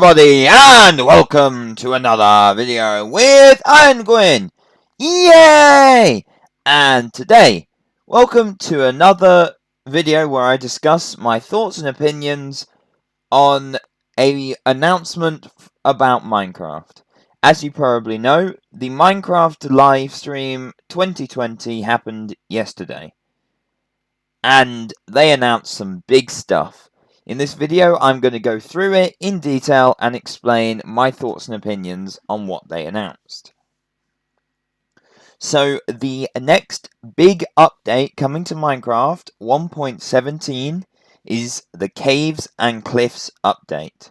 everybody, and welcome to another video with ironguin. Yay! And today, welcome to another video where I discuss my thoughts and opinions on an announcement about Minecraft. As you probably know, the Minecraft live stream 2020 happened yesterday, and they announced some big stuff. In this video, I'm going to go through it in detail and explain my thoughts and opinions on what they announced. So, the next big update coming to Minecraft 1.17 is the Caves and Cliffs update.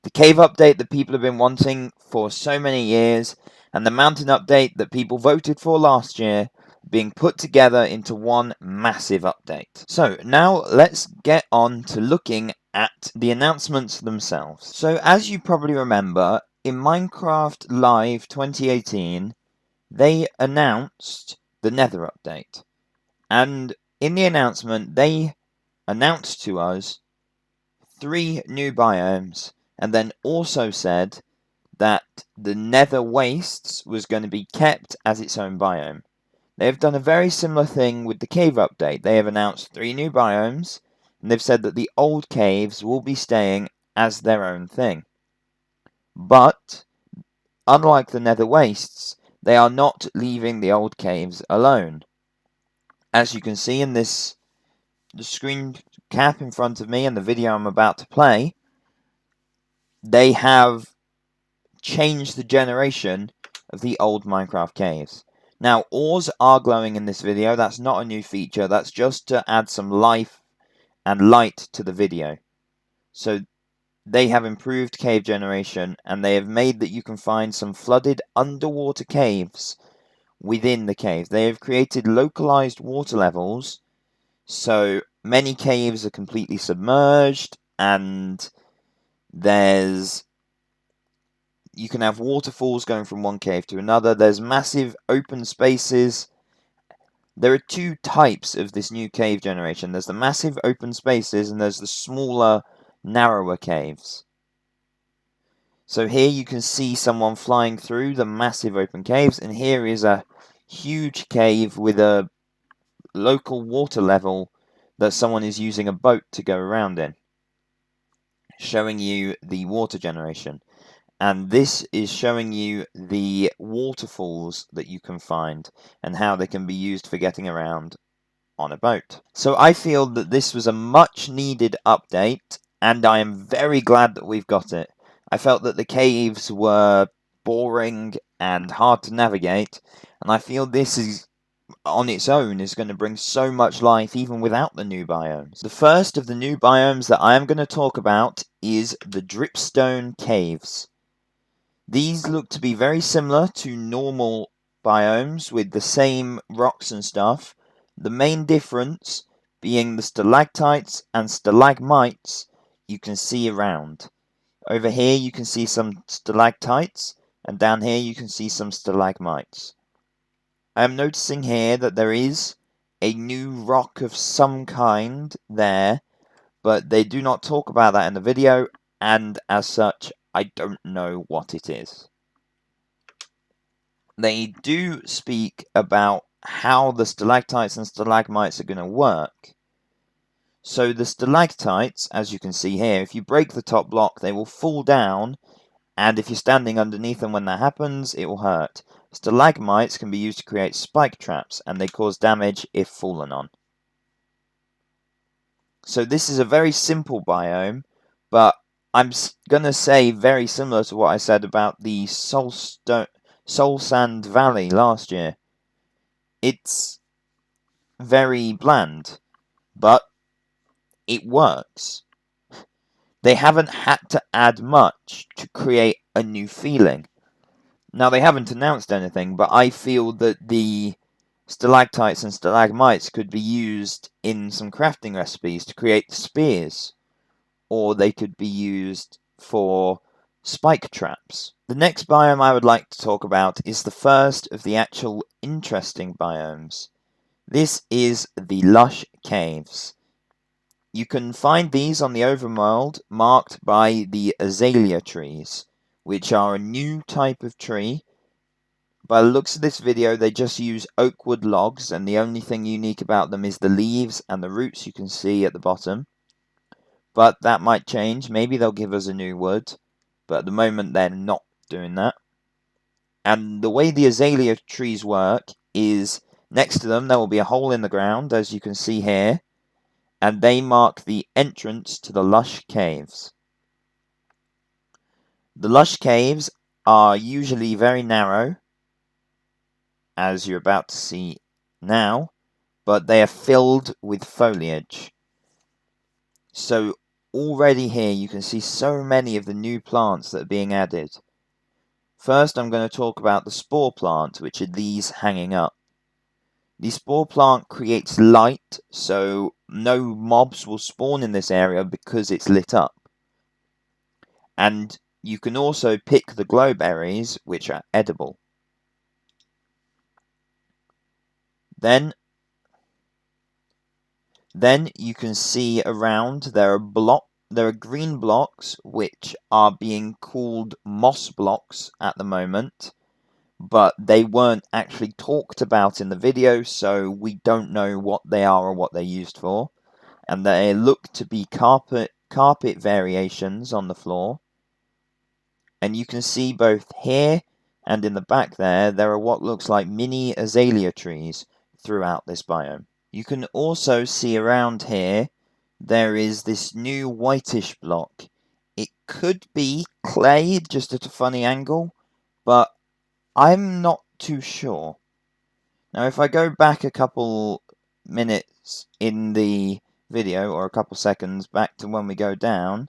The cave update that people have been wanting for so many years, and the mountain update that people voted for last year, being put together into one massive update. So now let's get on to looking at the announcements themselves. So as you probably remember, in Minecraft Live 2018, they announced the Nether update. And in the announcement, they announced to us 3 new biomes, and then also said that the Nether Wastes was going to be kept as its own biome. They have done a very similar thing with the cave update. They have announced 3 new biomes, and they've said that the old caves will be staying as their own thing. But, unlike the Nether Wastes, they are not leaving the old caves alone. As you can see in the screen cap in front of me and the video I'm about to play, they have changed the generation of the old Minecraft caves. Now, ores are glowing in this video. That's not a new feature. That's just to add some life and light to the video. So, they have improved cave generation, and they have made that you can find some flooded underwater caves within the cave. They have created localized water levels, so many caves are completely submerged, and you can have waterfalls going from one cave to another. There's massive open spaces. There are 2 types of this new cave generation. There's the massive open spaces, and there's the smaller, narrower caves. So here you can see someone flying through the massive open caves, and here is a huge cave with a local water level that someone is using a boat to go around in, showing you the water generation. And this is showing you the waterfalls that you can find and how they can be used for getting around on a boat. So I feel that this was a much needed update, and I am very glad that we've got it. I felt that the caves were boring and hard to navigate, and I feel this is on its own is going to bring so much life even without the new biomes. The first of the new biomes that I am going to talk about is the Dripstone Caves. These look to be very similar to normal biomes with the same rocks and stuff. The main difference being the stalactites and stalagmites you can see around. Over here you can see some stalactites, and down here you can see some stalagmites. I am noticing here that there is a new rock of some kind there, but they do not talk about that in the video, and as such, I don't know what it is. They do speak about how the stalactites and stalagmites are going to work. So the stalactites, as you can see here, if you break the top block, they will fall down, and if you're standing underneath them when that happens, it will hurt. Stalagmites can be used to create spike traps, and they cause damage if fallen on. So this is a very simple biome, but I'm going to say very similar to what I said about the Soul Sand Valley last year. It's very bland, but it works. They haven't had to add much to create a new feeling. Now, they haven't announced anything, but I feel that the stalactites and stalagmites could be used in some crafting recipes to create spears, or they could be used for spike traps. The next biome I would like to talk about is the first of the actual interesting biomes. This is the Lush Caves. You can find these on the overworld marked by the azalea trees, which are a new type of tree. By the looks of this video, they just use oak wood logs, and the only thing unique about them is the leaves and the roots you can see at the bottom. But that might change. Maybe they'll give us a new wood, but at the moment they're not doing that. And the way the azalea trees work is next to them there will be a hole in the ground, as you can see here, and they mark the entrance to the Lush Caves. The Lush Caves are usually very narrow, as you're about to see now, but they are filled with foliage. So already here you can see so many of the new plants that are being added. First I'm going to talk about the Spore Plant, which are these hanging up. The Spore Plant creates light, so no mobs will spawn in this area because it's lit up. And you can also pick the glow berries, which are edible. Then you can see around there are green blocks which are being called moss blocks at the moment, but they weren't actually talked about in the video, so we don't know what they are or what they're used for. And they look to be carpet variations on the floor. And you can see both here and in the back there are what looks like mini azalea trees throughout this biome. You can also see around here there is this new whitish block. It could be clay just at a funny angle, but I'm not too sure. Now if I go back a couple minutes in the video, or a couple seconds back to when we go down,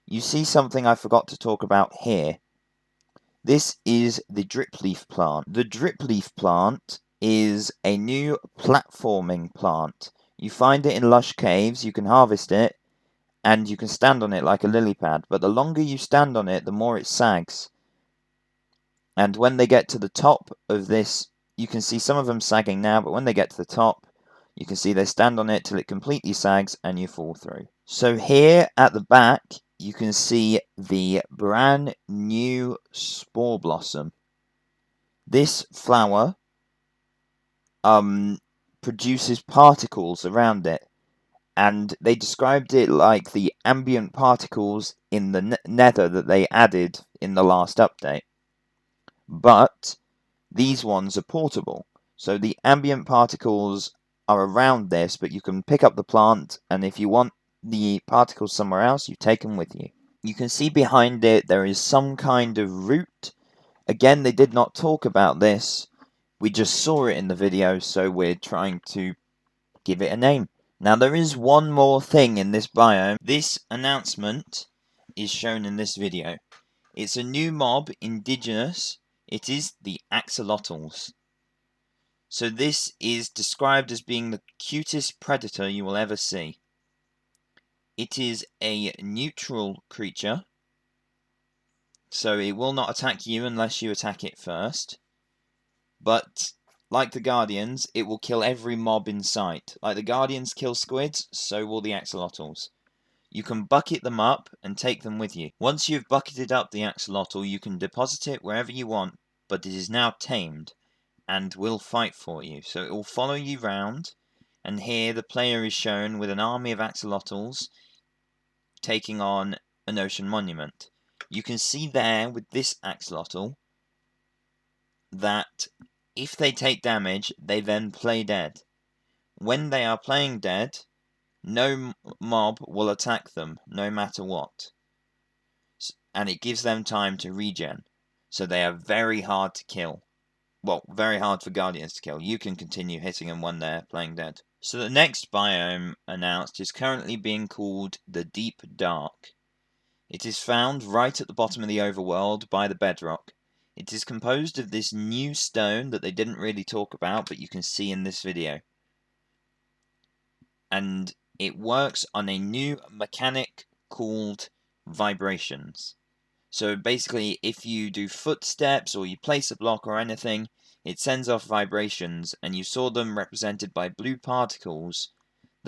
you see something I forgot to talk about here. This is the dripleaf plant. The dripleaf plant is a new platforming plant. You find it in Lush Caves, you can harvest it, and you can stand on it like a lily pad, but the longer you stand on it, the more it sags. And when they get to the top of this, you can see some of them sagging now, but when they get to the top, you can see they stand on it till it completely sags and you fall through. So here at the back, you can see the brand new Spore Blossom. This flower produces particles around it, and they described it like the ambient particles in the nether that they added in the last update. But these ones are portable, so the ambient particles are around this, but you can pick up the plant, and if you want the particles somewhere else, you take them with you. You can see behind it there is some kind of root. Again, they did not talk about this. We just saw it in the video, so we're trying to give it a name. Now there is one more thing in this biome. This announcement is shown in this video. It's a new mob, indigenous. It is the axolotls. So this is described as being the cutest predator you will ever see. It is a neutral creature, so it will not attack you unless you attack it first. But like the Guardians, it will kill every mob in sight. Like the Guardians kill squids, so will the axolotls. You can bucket them up and take them with you. Once you've bucketed up the axolotl, you can deposit it wherever you want, but it is now tamed and will fight for you. So it will follow you round, and here the player is shown with an army of axolotls taking on an ocean monument. You can see there with this axolotl that if they take damage, they then play dead. When they are playing dead, no mob will attack them, no matter what. And it gives them time to regen. So they are very hard to kill. Well, very hard for Guardians to kill. You can continue hitting them when they're playing dead. So the next biome announced is currently being called the Deep Dark. It is found right at the bottom of the overworld by the bedrock. It is composed of this new stone that they didn't really talk about, but you can see in this video. And it works on a new mechanic called vibrations. So basically, if you do footsteps or you place a block or anything, it sends off vibrations, and you saw them represented by blue particles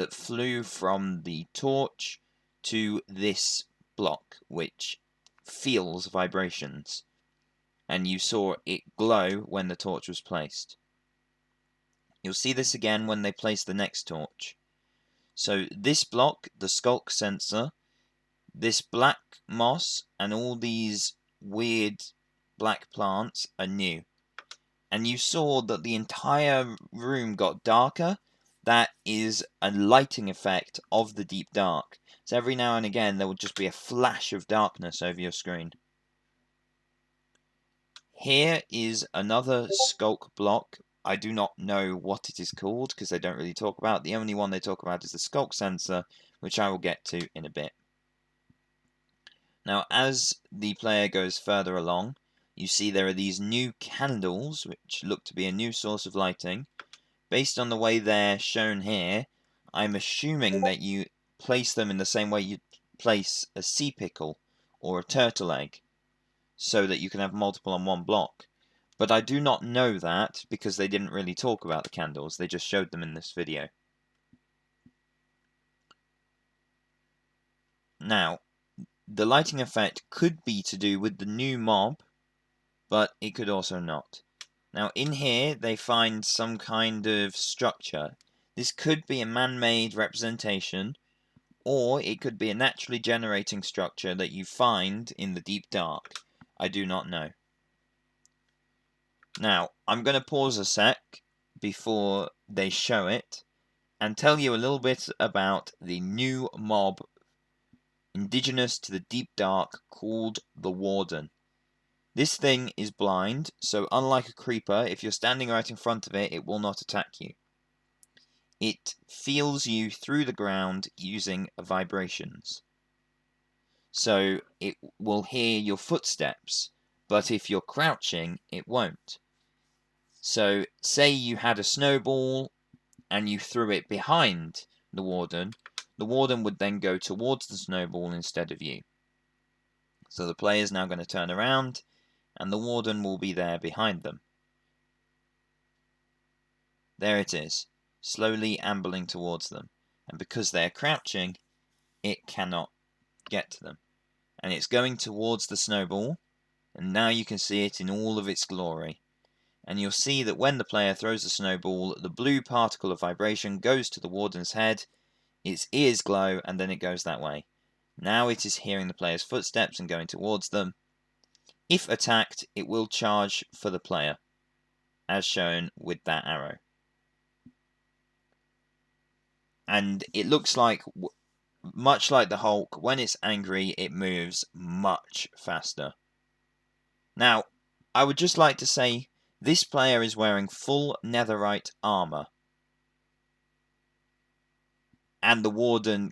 that flew from the torch to this block, which feels vibrations. And you saw it glow when the torch was placed. You'll see this again when they place the next torch. So this block, the Skulk Sensor, this black moss, and all these weird black plants are new. And you saw that the entire room got darker. That is a lighting effect of the deep dark. So every now and again there will just be a flash of darkness over your screen. Here is another Skulk block. I do not know what it is called because they don't really talk about it. The only one they talk about is the Skulk Sensor, which I will get to in a bit. Now, as the player goes further along, you see there are these new candles, which look to be a new source of lighting. Based on the way they're shown here, I'm assuming that you place them in the same way you'd place a sea pickle or a turtle egg, so that you can have multiple on one block. But I do not know that because they didn't really talk about the candles, they just showed them in this video. Now, the lighting effect could be to do with the new mob, but it could also not. Now in here they find some kind of structure. This could be a man-made representation, or it could be a naturally generating structure that you find in the deep dark. I do not know. Now, I'm going to pause a sec before they show it and tell you a little bit about the new mob indigenous to the deep dark called the Warden. This thing is blind, so unlike a creeper, if you're standing right in front of it, it will not attack you. It feels you through the ground using vibrations. So it will hear your footsteps, but if you're crouching, it won't. So say you had a snowball and you threw it behind the Warden would then go towards the snowball instead of you. So the player is now going to turn around, and the Warden will be there behind them. There it is, slowly ambling towards them. And because they're crouching, it cannot get to them. And it's going towards the snowball, and now you can see it in all of its glory. And you'll see that when the player throws the snowball, the blue particle of vibration goes to the Warden's head, its ears glow, and then it goes that way. Now it is hearing the player's footsteps and going towards them. If attacked, it will charge for the player, as shown with that arrow. And it looks like, much like the Hulk, when it's angry, it moves much faster. Now, I would just like to say, this player is wearing full netherite armor. And the Warden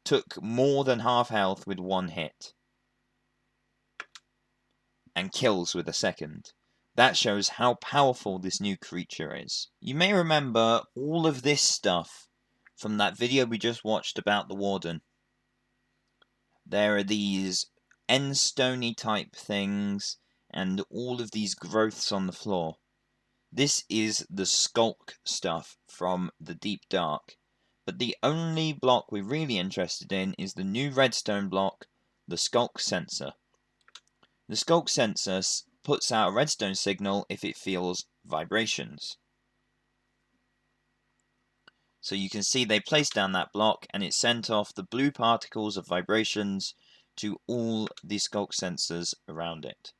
took more than half health with one hit. And kills with a second. That shows how powerful this new creature is. You may remember all of this stuff from that video we just watched about the Warden. There are these end-stony type things and all of these growths on the floor. This is the Skulk stuff from the deep dark. But the only block we're really interested in is the new redstone block, the Skulk Sensor. The Skulk Sensor puts out a redstone signal if it feels vibrations. So you can see they placed down that block and it sent off the blue particles of vibrations to all the Skulk sensors around it.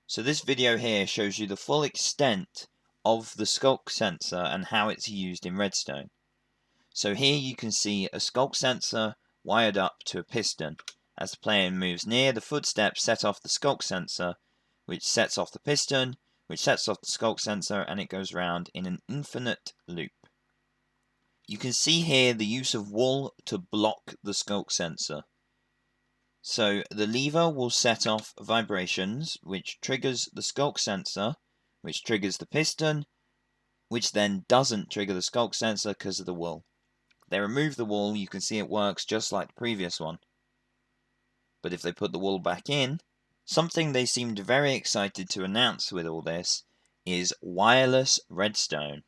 So this video here shows you the full extent of the Skulk Sensor and how it's used in redstone. So here you can see a Skulk Sensor wired up to a piston. As the player moves near, the footsteps set off the Skulk Sensor, which sets off the piston, which sets off the Skulk Sensor, and it goes round in an infinite loop. You can see here the use of wool to block the Skulk Sensor. So the lever will set off vibrations, which triggers the Skulk Sensor, which triggers the piston, which then doesn't trigger the Skulk Sensor because of the wool. They remove the wool, you can see it works just like the previous one. But if they put the wool back in, something they seemed very excited to announce with all this is wireless redstone.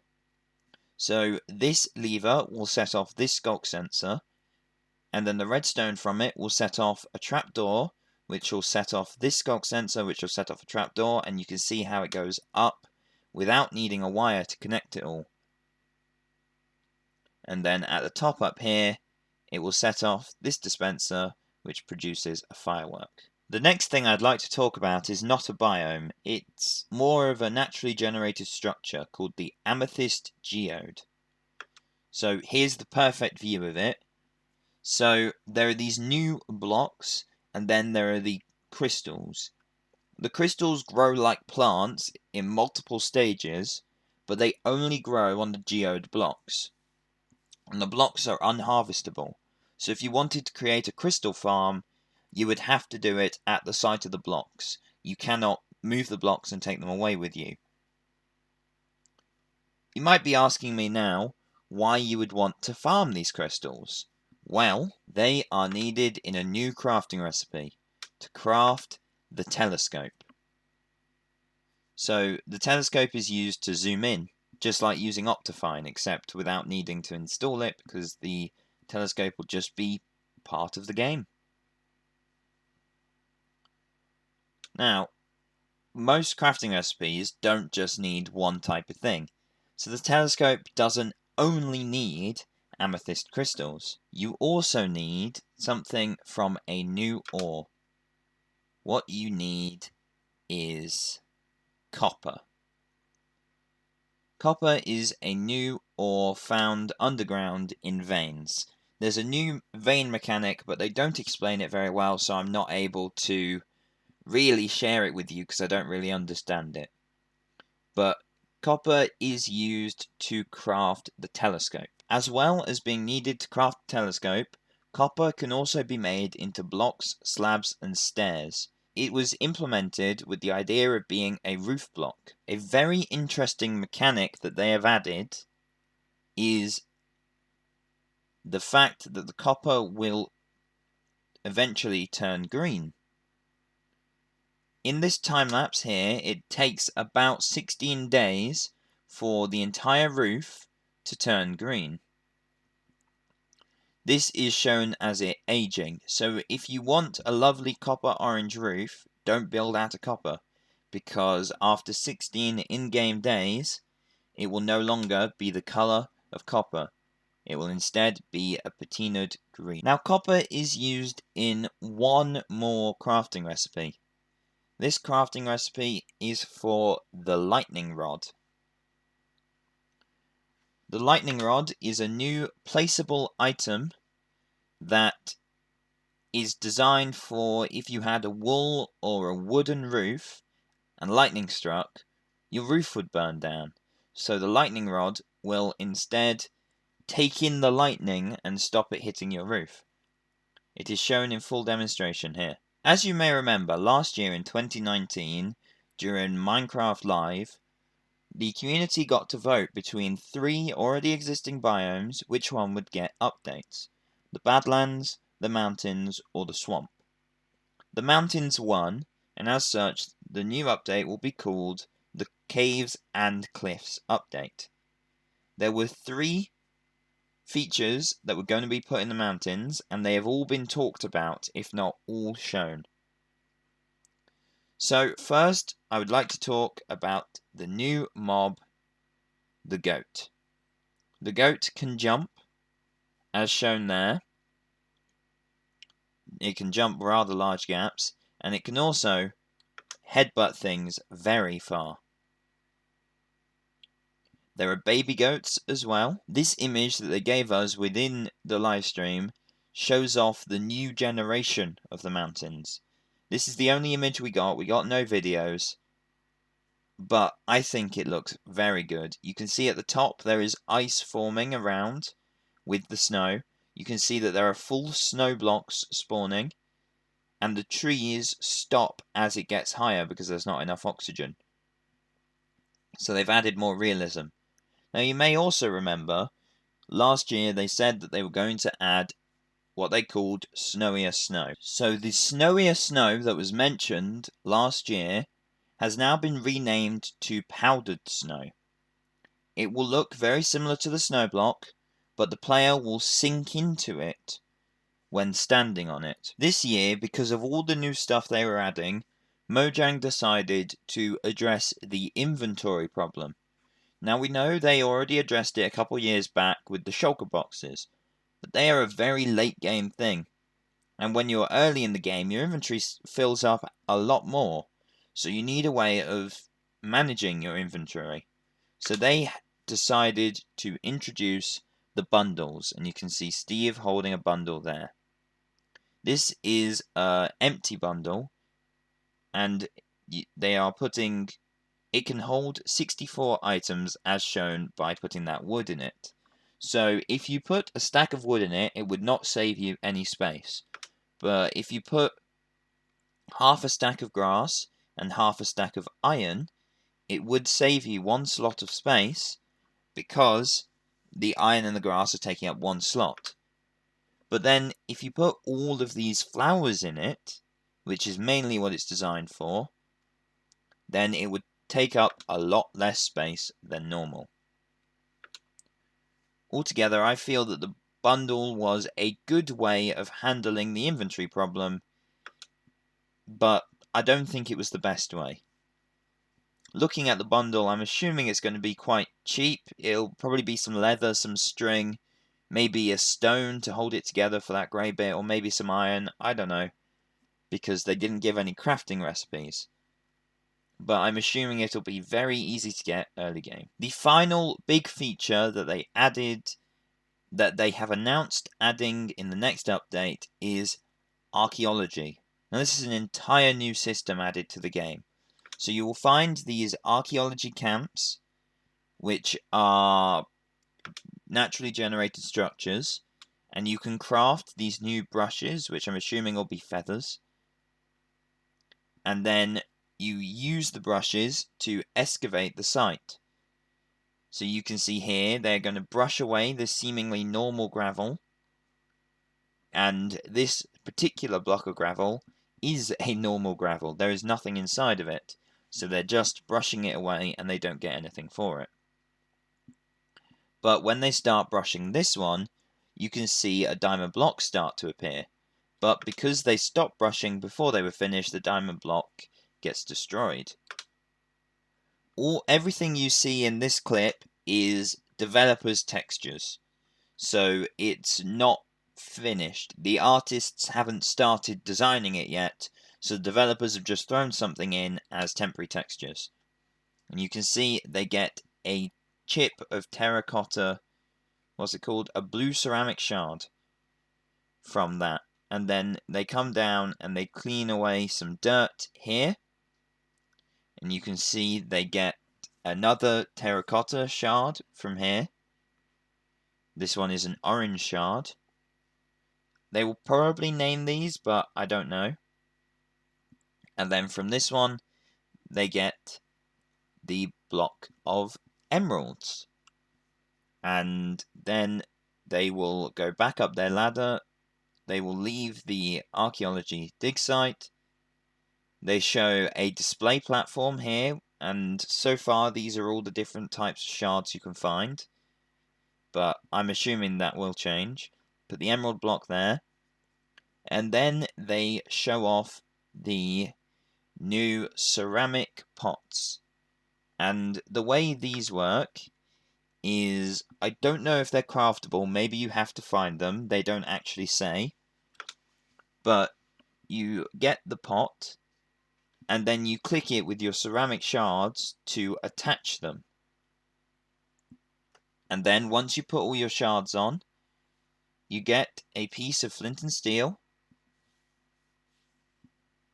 So this lever will set off this Skulk Sensor, and then the redstone from it will set off a trapdoor, which will set off this Skulk Sensor, which will set off a trapdoor, and you can see how it goes up without needing a wire to connect it all. And then at the top up here, it will set off this dispenser, which produces a firework. The next thing I'd like to talk about is not a biome, it's more of a naturally generated structure called the Amethyst Geode. So here's the perfect view of it. So there are these new blocks, and then there are the crystals. The crystals grow like plants in multiple stages, but they only grow on the geode blocks. And the blocks are unharvestable. So if you wanted to create a crystal farm, you would have to do it at the site of the blocks. You cannot move the blocks and take them away with you. You might be asking me now why you would want to farm these crystals. Well, they are needed in a new crafting recipe to craft the telescope. So the telescope is used to zoom in, just like using Optifine, except without needing to install it because the telescope will just be part of the game. Now, most crafting recipes don't just need one type of thing. So the telescope doesn't only need amethyst crystals. You also need something from a new ore. What you need is copper. Copper is a new ore found underground in veins. There's a new vein mechanic, but they don't explain it very well, so I'm not able to really share it with you because I don't really understand it. But copper is used to craft the telescope. As well as being needed to craft the telescope, copper can also be made into blocks, slabs, and stairs. It was implemented with the idea of being a roof block. A very interesting mechanic that they have added is the fact that the copper will eventually turn green. In this time lapse here, it takes about 16 days for the entire roof to turn green. This is shown as it aging, so if you want a lovely copper orange roof, don't build out of copper, because after 16 in-game days, it will no longer be the colour of copper. It will instead be a patinaed green. Now, copper is used in one more crafting recipe. This crafting recipe is for the lightning rod. The lightning rod is a new placeable item that is designed for if you had a wool or a wooden roof and lightning struck, your roof would burn down. So the lightning rod will instead take in the lightning and stop it hitting your roof. It is shown in full demonstration here. As you may remember, last year in 2019, during Minecraft Live, the community got to vote between 3 already existing biomes which one would get updates. The Badlands, the Mountains, or the Swamp. The Mountains won, and as such, the new update will be called the Caves and Cliffs update. There were 3 features that were going to be put in the mountains, and they have all been talked about, if not all shown. So first, I would like to talk about the new mob, the goat. The goat can jump, as shown there. It can jump rather large gaps, and it can also headbutt things very far. There are baby goats as well. This image that they gave us within the live stream shows off the new generation of the mountains. This is the only image we got no videos, but I think it looks very good. You can see at the top there is ice forming around with the snow. You can see that there are full snow blocks spawning, and the trees stop as it gets higher because there's not enough oxygen. So they've added more realism. Now you may also remember, last year they said that they were going to add what they called Snowier Snow. So the Snowier Snow that was mentioned last year has now been renamed to Powdered Snow. It will look very similar to the snow block, but the player will sink into it when standing on it. This year, because of all the new stuff they were adding, Mojang decided to address the inventory problem. Now we know they already addressed it a couple years back with the shulker boxes, but they are a very late game thing. And when you're early in the game, your inventory fills up a lot more. So you need a way of managing your inventory. So they decided to introduce the bundles. And you can see Steve holding a bundle there. This is an empty bundle. And they are putting... It can hold 64 items as shown by putting that wood in it. So if you put a stack of wood in it, it would not save you any space. But if you put half a stack of grass and half a stack of iron, it would save you one slot of space because the iron and the grass are taking up one slot. But then if you put all of these flowers in it, which is mainly what it's designed for, then it would take up a lot less space than normal. Altogether, I feel that the bundle was a good way of handling the inventory problem, but I don't think it was the best way. Looking at the bundle, I'm assuming it's going to be quite cheap. It'll probably be some leather, some string, maybe a stone to hold it together for that grey bit, or maybe some iron, I don't know, because they didn't give any crafting recipes. But I'm assuming it'll be very easy to get early game. The final big feature that they added, that they have announced adding in the next update, is Archaeology. Now this is an entire new system added to the game. So you will find these archaeology camps, which are naturally generated structures, and you can craft these new brushes, which I'm assuming will be feathers. And then you use the brushes to excavate the site. So you can see here, they're going to brush away this seemingly normal gravel. And this particular block of gravel is a normal gravel. There is nothing inside of it. So they're just brushing it away and they don't get anything for it. But when they start brushing this one, you can see a diamond block start to appear. But because they stopped brushing before they were finished, the diamond block gets destroyed. Everything you see in this clip is developers' textures. So it's not finished. The artists haven't started designing it yet, so the developers have just thrown something in as temporary textures. And you can see they get a chip of terracotta, what's it called? A blue ceramic shard from that. And then they come down and they clean away some dirt here. And you can see they get another terracotta shard from here. This one is an orange shard. They will probably name these, but I don't know. And then from this one, they get the block of emeralds. And then they will go back up their ladder. They will leave the archaeology dig site. They show a display platform here. And so far, these are all the different types of shards you can find. But I'm assuming that will change. Put the emerald block there. And then they show off the new ceramic pots. And the way these work is, I don't know if they're craftable. Maybe you have to find them. They don't actually say. But you get the pot, and then you click it with your ceramic shards to attach them. And then once you put all your shards on, you get a piece of flint and steel.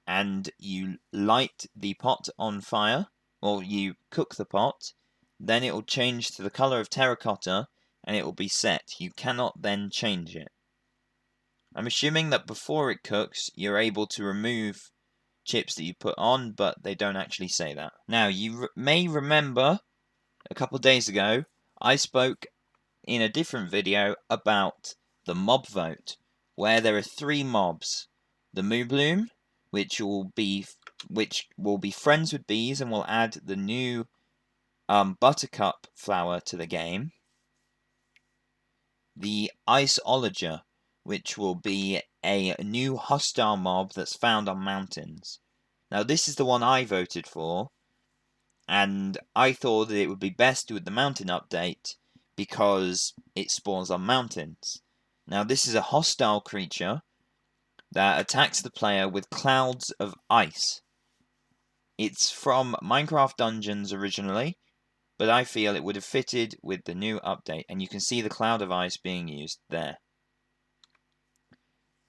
And you light the pot on fire, or you cook the pot, then it will change to the color of terracotta, and it will be set. You cannot then change it. I'm assuming that before it cooks, you're able to remove chips that you put on, but they don't actually say that. Now, you may remember, a couple days ago, I spoke in a different video about the mob vote, where there are 3 mobs. The Moo Bloom, which will be friends with bees and will add the new Buttercup flower to the game, the Iceologer, which will be a new hostile mob that's found on mountains. Now this is the one I voted for, and I thought that it would be best with the mountain update because it spawns on mountains. Now this is a hostile creature that attacks the player with clouds of ice. It's from Minecraft Dungeons originally, but I feel it would have fitted with the new update, and you can see the cloud of ice being used there.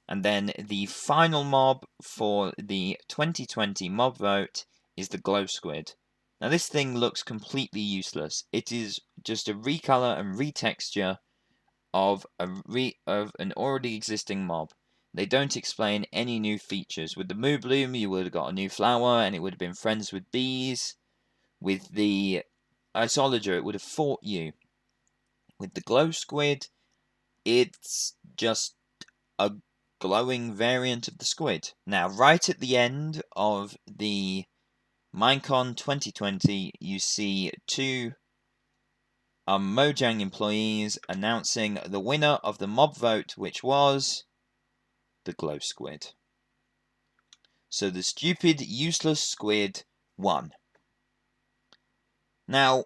And then the final mob for the 2020 mob vote is the glow squid. Now this thing looks completely useless. It is just a recolor and retexture of an already existing mob. They don't explain any new features. With the Moo Bloom, you would have got a new flower, and it would have been friends with bees. With the Iceologer, it would have fought you. With the glow squid, it's just a glowing variant of the squid. Now, right at the end of the Minecon 2020, you see two Mojang employees announcing the winner of the mob vote, which was the glow squid. So the stupid, useless squid won. Now,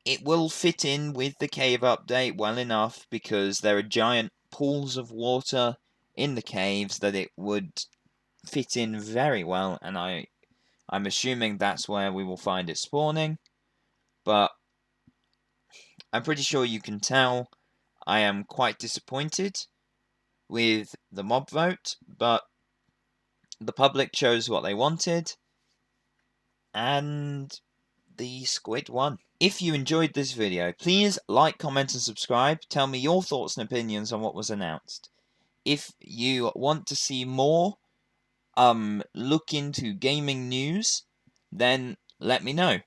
it will fit in with the cave update well enough because there are giant pools of water in the caves that it would fit in very well, and I'm assuming that's where we will find it spawning. But I'm pretty sure you can tell I am quite disappointed with the mob vote, but the public chose what they wanted, and the squid won. If you enjoyed this video, please like, comment, and subscribe. Tell me your thoughts and opinions on what was announced. If you want to see more look into gaming news, then let me know.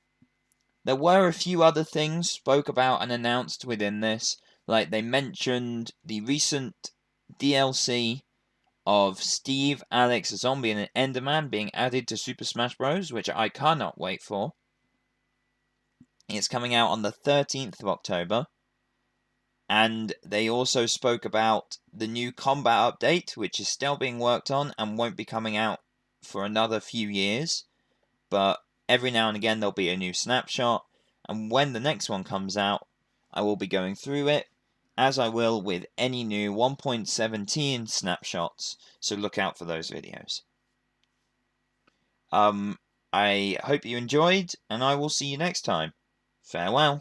There were a few other things spoke about and announced within this, like they mentioned the recent DLC of Steve, Alex, a zombie, and an Enderman being added to Super Smash Bros., which I cannot wait for. It's coming out on the 13th of October. And they also spoke about the new combat update, which is still being worked on and won't be coming out for another few years. But every now and again there'll be a new snapshot. And when the next one comes out, I will be going through it, as I will with any new 1.17 snapshots. So look out for those videos. I hope you enjoyed, and I will see you next time. Farewell.